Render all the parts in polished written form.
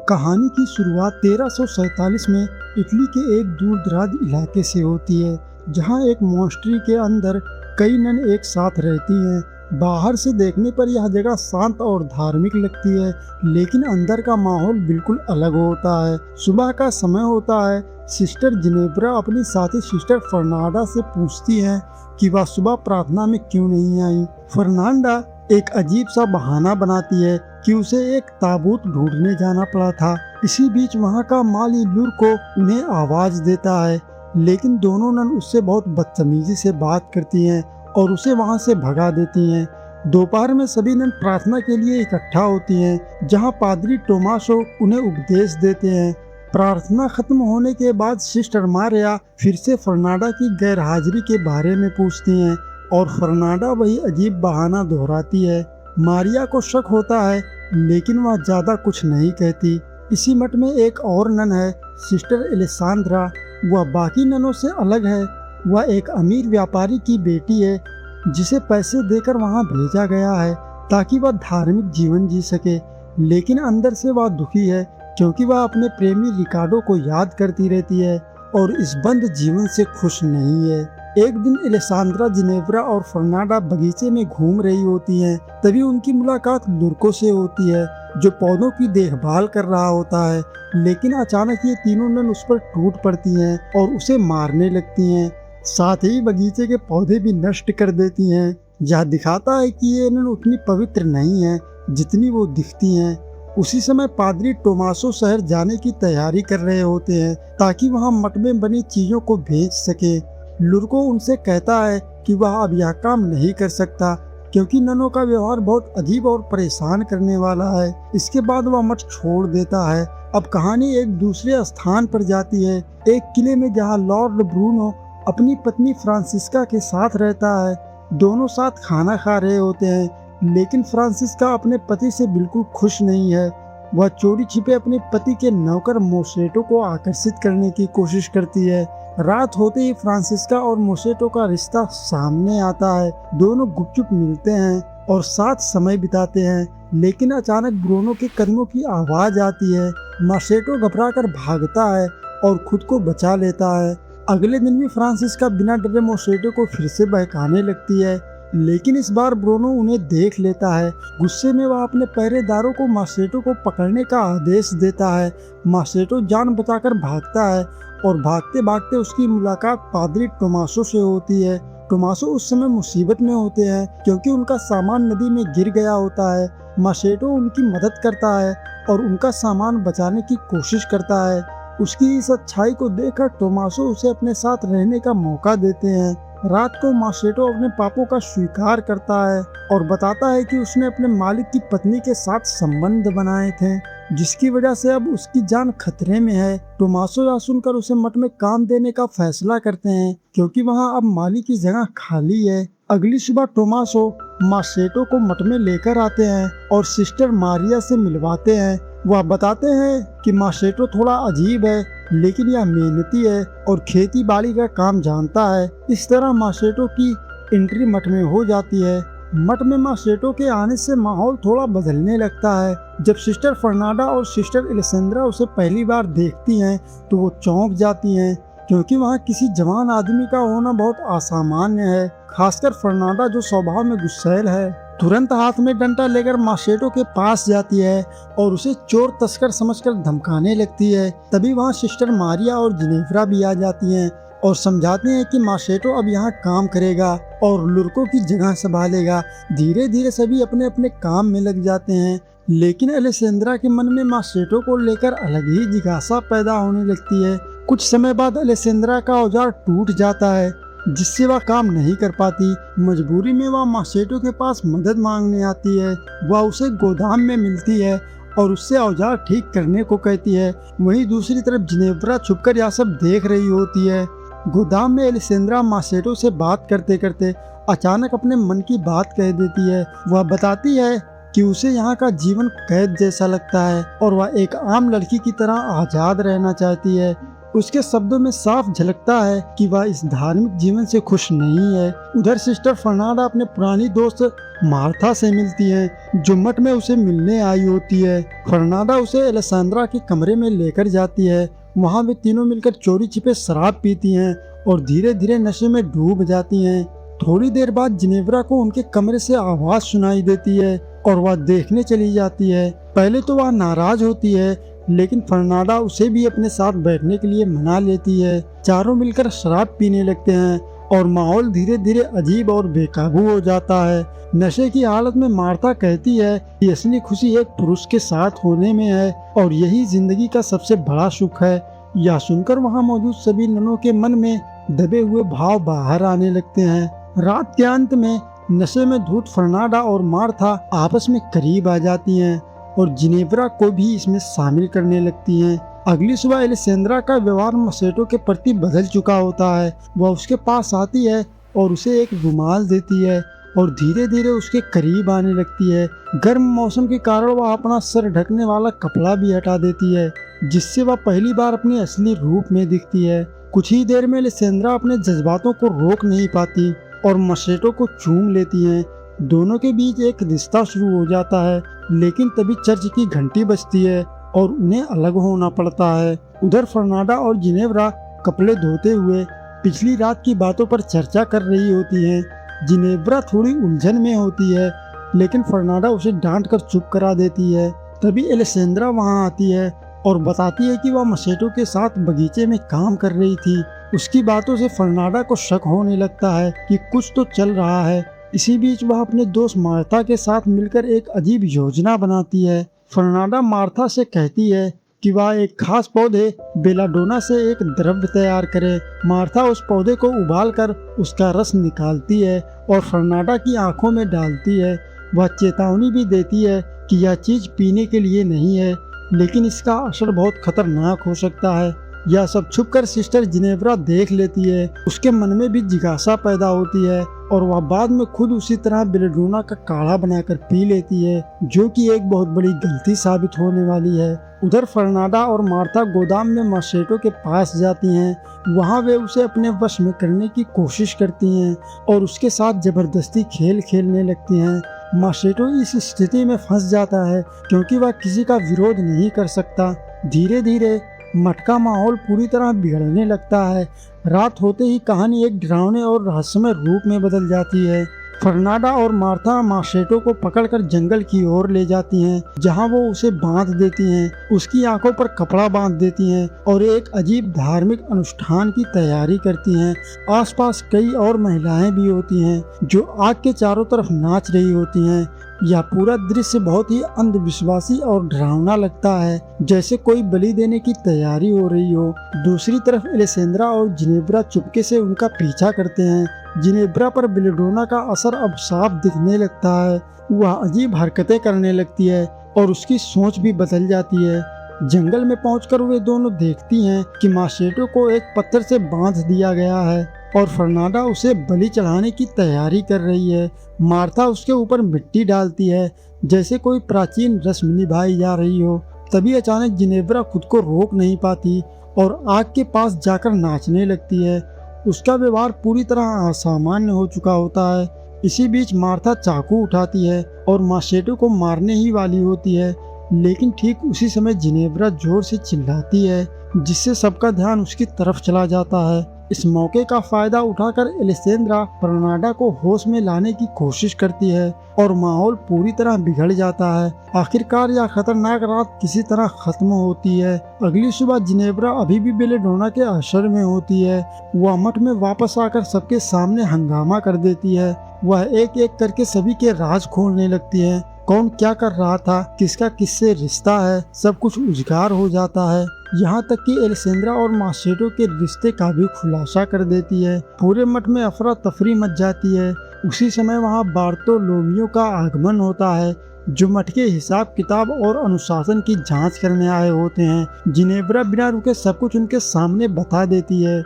कहानी की शुरुआत 1347 में इटली के एक दूर दराज इलाके से होती है, जहां एक मॉन्स्ट्री के अंदर कई नन एक साथ रहती हैं। बाहर से देखने पर यह जगह शांत और धार्मिक लगती है, लेकिन अंदर का माहौल बिल्कुल अलग होता है। सुबह का समय होता है। सिस्टर जिनेब्रा अपनी साथी सिस्टर फर्नांडा से पूछती हैं कि वह सुबह प्रार्थना में क्यों नहीं आई। फर्नांडा एक अजीब सा बहाना बनाती है कि उसे एक ताबूत ढूंढने जाना पड़ा था। इसी बीच वहाँ का माली लुर्को उन्हें आवाज देता है, लेकिन दोनों नन उससे बहुत बदतमीजी से बात करती हैं और उसे वहाँ से भगा देती हैं। दोपहर में सभी नन प्रार्थना के लिए इकट्ठा होती हैं, जहाँ पादरी टोमासो उन्हें उपदेश देते हैं। प्रार्थना खत्म होने के बाद सिस्टर मारिया फिर से फर्नांडा की गैर हाजिरी के बारे में पूछती हैं और फर्नांडा वही अजीब बहाना दोहराती है। मारिया को शक होता है, लेकिन वह ज्यादा कुछ नहीं कहती। इसी मठ में एक और नन है, सिस्टर एलेसांद्रा। वह बाकी ननों से अलग है। वह एक अमीर व्यापारी की बेटी है, जिसे पैसे देकर वहां भेजा गया है ताकि वह धार्मिक जीवन जी सके, लेकिन अंदर से वह दुखी है क्योंकि वह अपने प्रेमी रिकार्डो को याद करती रहती है और इस बंद जीवन से खुश नहीं है। एक दिन एलेसांद्रा, जिनेब्रा और फर्नांडा बगीचे में घूम रही होती हैं। तभी उनकी मुलाकात लुर्को से होती है, जो पौधों की देखभाल कर रहा होता है। लेकिन अचानक ये तीनों नन उस पर टूट पड़ती हैं और उसे मारने लगती हैं। साथ ही बगीचे के पौधे भी नष्ट कर देती हैं। यह दिखाता है कि ये नन उतनी पवित्र नहीं है जितनी वो दिखती हैं। उसी समय पादरी टोमासो शहर जाने की तैयारी कर रहे होते हैं ताकि वहाँ मठ में बनी चीजों को भेज सके। लुर्को उनसे कहता है कि वह अब यह काम नहीं कर सकता क्योंकि ननों का व्यवहार बहुत अजीब और परेशान करने वाला है। इसके बाद वह मठ छोड़ देता है। अब कहानी एक दूसरे स्थान पर जाती है, एक किले में, जहाँ लॉर्ड ब्रूनो अपनी पत्नी फ्रांसिस्का के साथ रहता है। दोनों साथ खाना खा रहे होते हैं, लेकिन फ्रांसिस्का अपने पति से बिल्कुल खुश नहीं है। वह चोरी छिपे अपने पति के नौकर मोसेटो को आकर्षित करने की कोशिश करती है। रात होते ही फ्रांसिस्का और मोसेटो का रिश्ता सामने आता है। दोनों गुपचुप मिलते हैं और साथ समय बिताते हैं, लेकिन अचानक ब्रूनो के कदमों की आवाज आती है। मोसेटो घबराकर भागता है और खुद को बचा लेता है। अगले दिन भी फ्रांसिस्का बिना डरे मोसेटो को फिर से बहकाने लगती है, लेकिन इस बार ब्रूनो उन्हें देख लेता है। गुस्से में वह अपने पहरेदारों को मोसेटो को पकड़ने का आदेश देता है। मोसेटो जान बचाकर भागता है और भागते भागते उसकी मुलाकात पादरी टोमासो से होती है। टोमासो उस समय मुसीबत में होते हैं क्योंकि उनका सामान नदी में गिर गया होता है। मोसेटो उनकी मदद करता है और उनका सामान बचाने की कोशिश करता है। उसकी इस अच्छाई को देखकर टोमासो उसे अपने साथ रहने का मौका देते हैं। रात को मोसेटो अपने पापों का स्वीकार करता है और बताता है कि उसने अपने मालिक की पत्नी के साथ संबंध बनाए थे, जिसकी वजह से अब उसकी जान खतरे में है। टोमासो यह सुनकर उसे मठ में काम देने का फैसला करते हैं क्योंकि वहां अब माली की जगह खाली है। अगली सुबह टोमासो मोसेटो को मठ में लेकर आते हैं और सिस्टर मारिया से मिलवाते हैं। वह बताते हैं कि मोसेटो थोड़ा अजीब है, लेकिन यह मेहनती है और खेती बाड़ी का काम जानता है। इस तरह मोसेटो की एंट्री मठ में हो जाती है। मठ में मोसेटो के आने से माहौल थोड़ा बदलने लगता है। जब सिस्टर फर्नांडा और सिस्टर एलेसांद्रा उसे पहली बार देखती हैं तो वो चौंक जाती हैं क्योंकि वहाँ किसी जवान आदमी का होना बहुत असामान्य है। खासकर फर्नांडा, जो स्वभाव में गुस्सैल है, तुरंत हाथ में डंडा लेकर मोसेटो के पास जाती है और उसे चोर तस्कर समझकर धमकाने लगती है। तभी वहाँ सिस्टर मारिया और जिनेब्रा भी आ जाती हैं और समझाती हैं कि मोसेटो अब यहाँ काम करेगा और लुर्को की जगह संभालेगा। धीरे धीरे सभी अपने अपने काम में लग जाते हैं, लेकिन एलेसांद्रा के मन में मोसेटो को लेकर अलग ही जिज्ञासा पैदा होने लगती है। कुछ समय बाद एलेसांद्रा का औजार टूट जाता है, जिससे वह काम नहीं कर पाती। मजबूरी में वह मोसेटो के पास मदद मांगने आती है। वह उसे गोदाम में मिलती है और उससे औजार ठीक करने को कहती है। वहीं दूसरी तरफ जिनेब्रा छुपकर यह सब देख रही होती है। गोदाम में एलेसांद्रा मोसेटो से बात करते करते अचानक अपने मन की बात कह देती है। वह बताती है कि उसे यहाँ का जीवन कैद जैसा लगता है और वह एक आम लड़की की तरह आजाद रहना चाहती है। उसके शब्दों में साफ झलकता है कि वह इस धार्मिक जीवन से खुश नहीं है। उधर सिस्टर फर्नांडा अपने पुरानी दोस्त मार्था से मिलती हैं जो मठ में उसे मिलने आई होती है। फर्नांडा उसे एलेसेंड्रा के कमरे में लेकर जाती है। वहाँ वे तीनों मिलकर चोरी छिपे शराब पीती हैं और धीरे धीरे नशे में डूब जाती हैं। थोड़ी देर बाद जिनेव्रा को उनके कमरे से आवाज सुनाई देती है और वह देखने चली जाती है। पहले तो वह नाराज होती है, लेकिन फर्नांडा उसे भी अपने साथ बैठने के लिए मना लेती है। चारों मिलकर शराब पीने लगते हैं और माहौल धीरे धीरे अजीब और बेकाबू हो जाता है। नशे की हालत में मार्था कहती है कि असली खुशी एक पुरुष के साथ होने में है और यही जिंदगी का सबसे बड़ा सुख है। यह सुनकर वहाँ मौजूद सभी ननों के मन में दबे हुए भाव बाहर आने लगते हैं। रात के अंत में नशे में धुत फर्नांडा और मार्था आपस में करीब आ जाती हैं और जिनेव्रा को भी इसमें शामिल करने लगती हैं। अगली सुबह एलेसेंड्रा का व्यवहार मसेटो के प्रति बदल चुका होता है। वह उसके पास आती है और उसे एक रुमाल देती है और धीरे धीरे उसके करीब आने लगती है। गर्म मौसम के कारण वह अपना सर ढकने वाला कपड़ा भी हटा देती है, जिससे वह पहली बार अपने असली रूप में दिखती है। कुछ ही देर में एलेसेंड्रा अपने जज्बातों को रोक नहीं पाती और मसेटो को चूम लेती हैं। दोनों के बीच एक रिश्ता शुरू हो जाता है, लेकिन तभी चर्च की घंटी बजती है और उन्हें अलग होना पड़ता है। उधर फर्नांडा और जिनेव्रा कपड़े धोते हुए पिछली रात की बातों पर चर्चा कर रही होती हैं। जिनेव्रा थोड़ी उलझन में होती है, लेकिन फर्नांडा उसे डांट कर चुप करा देती है। तभी एलेसेंड्रा वहां आती है और बताती है कि वह मसेटो के साथ बगीचे में काम कर रही थी। उसकी बातों से फर्नांडा को शक होने लगता है कि कुछ तो चल रहा है। इसी बीच वह अपने दोस्त मार्था के साथ मिलकर एक अजीब योजना बनाती है। फर्नांडा मार्था से कहती है कि वह एक खास पौधे बेलाडोना से एक द्रव्य तैयार करे। मार्था उस पौधे को उबालकर उसका रस निकालती है और फर्नांडा की आंखों में डालती है। वह चेतावनी भी देती है कि यह चीज पीने के लिए नहीं है, लेकिन इसका असर बहुत खतरनाक हो सकता है। यह सब छुपकर सिस्टर जिनेव्रा देख लेती है। उसके मन में भी जिज्ञासा पैदा होती है और वह बाद में खुद उसी तरह बेलाडोना का काढ़ा बनाकर पी लेती है, जो कि एक बहुत बड़ी गलती साबित होने वाली है। उधर फर्नांडा और मार्था गोदाम में मसेटो के पास जाती हैं। वहां वे उसे अपने वश में करने की कोशिश करती हैं और उसके साथ जबरदस्ती खेल खेलने लगती हैं। मसेटो इस स्थिति में फंस जाता है क्योंकि वह किसी का विरोध नहीं कर सकता। धीरे धीरे मठ का माहौल पूरी तरह बिगड़ने लगता है। रात होते ही कहानी एक डरावने और रहस्यमय रूप में बदल जाती है। फर्नांडा और मार्था मसेटो को पकड़कर जंगल की ओर ले जाती हैं, जहां वो उसे बांध देती हैं, उसकी आंखों पर कपड़ा बांध देती हैं और एक अजीब धार्मिक अनुष्ठान की तैयारी करती हैं। आसपास कई और महिलाएं भी होती हैं जो आग के चारों तरफ नाच रही होती हैं। यह पूरा दृश्य बहुत ही अंधविश्वासी और डरावना लगता है, जैसे कोई बलि देने की तैयारी हो रही हो। दूसरी तरफ एलेसेंड्रा और जिनेव्रा चुपके से उनका पीछा करते हैं। जिनेव्रा पर बेलाडोना का असर अब साफ दिखने लगता है। वह अजीब हरकतें करने लगती है और उसकी सोच भी बदल जाती है। जंगल में पहुंचकर वे दोनों देखती हैं कि मसेटो को एक पत्थर से बांध दिया गया है और फर्नांडा उसे बलि चढ़ाने की तैयारी कर रही है। मार्था उसके ऊपर मिट्टी डालती है, जैसे कोई प्राचीन रस्म निभाई जा रही हो। तभी अचानक जिनेव्रा खुद को रोक नहीं पाती और आग के पास जाकर नाचने लगती है। उसका व्यवहार पूरी तरह असामान्य हो चुका होता है। इसी बीच मार्था चाकू उठाती है और मसेटो को मारने ही वाली होती है, लेकिन ठीक उसी समय जिनेव्रा जोर से चिल्लाती है, जिससे सबका ध्यान उसकी तरफ चला जाता है। इस मौके का फायदा उठाकर एलेसेंड्रा फर्नांडा को होश में लाने की कोशिश करती है और माहौल पूरी तरह बिगड़ जाता है। आखिरकार यह खतरनाक रात किसी तरह खत्म होती है। अगली सुबह जिनेव्रा अभी भी बेलाडोना के असर में होती है। वह मठ में वापस आकर सबके सामने हंगामा कर देती है। वह एक एक करके सभी के राज खोलने लगती है। कौन क्या कर रहा था, किसका किससे रिश्ता है, सब कुछ उजागर हो जाता है। यहाँ तक कि एलेसेंड्रा और मसेटो के रिश्ते का भी खुलासा कर देती है। पूरे मठ में अफरा तफरी मच जाती है। उसी समय वहाँ बार्तोलोमियो का आगमन होता है, जो मठ के हिसाब किताब और अनुशासन की जांच करने आए होते हैं। जिनेव्रा बिना रुके सब कुछ उनके सामने बता देती है।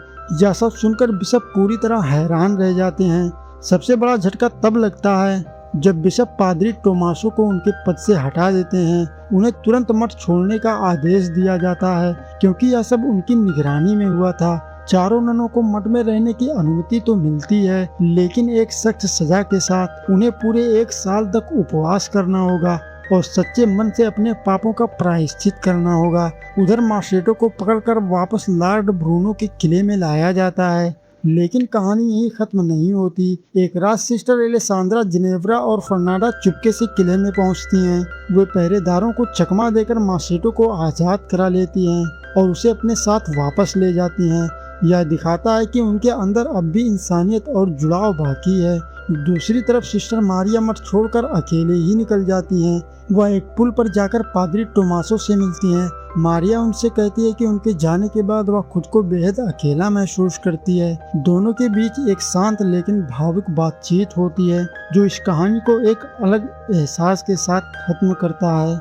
यह सब सुनकर बिशप पूरी तरह हैरान रह जाते हैं। सबसे बड़ा झटका तब लगता है जब बिशप पादरी टोमासो को उनके पद से हटा देते हैं। उन्हें तुरंत मठ छोड़ने का आदेश दिया जाता है, क्योंकि यह सब उनकी निगरानी में हुआ था। चारों ननों को मठ में रहने की अनुमति तो मिलती है, लेकिन एक सख्त सजा के साथ। उन्हें पूरे 1 साल तक उपवास करना होगा और सच्चे मन से अपने पापों का प्रायश्चित करना होगा। उधर मार्शेटो को पकड़कर वापस लॉर्ड ब्रूनो के किले में लाया जाता है, लेकिन कहानी यही खत्म नहीं होती। एक रात सिस्टर एलेसांद्रा, जिनेव्रा और फर्नांडा चुपके से किले में पहुंचती हैं। वे पहरेदारों को चकमा देकर मार्शेटो को आज़ाद करा लेती हैं और उसे अपने साथ वापस ले जाती हैं। यह दिखाता है कि उनके अंदर अब भी इंसानियत और जुड़ाव बाकी है। दूसरी तरफ सिस्टर मारिया मठ छोड़कर अकेले ही निकल जाती हैं। वह एक पुल पर जाकर पादरी टोमासो से मिलती हैं। मारिया उनसे कहती है कि उनके जाने के बाद वह खुद को बेहद अकेला महसूस करती है। दोनों के बीच एक शांत लेकिन भावुक बातचीत होती है, जो इस कहानी को एक अलग एहसास के साथ खत्म करता है।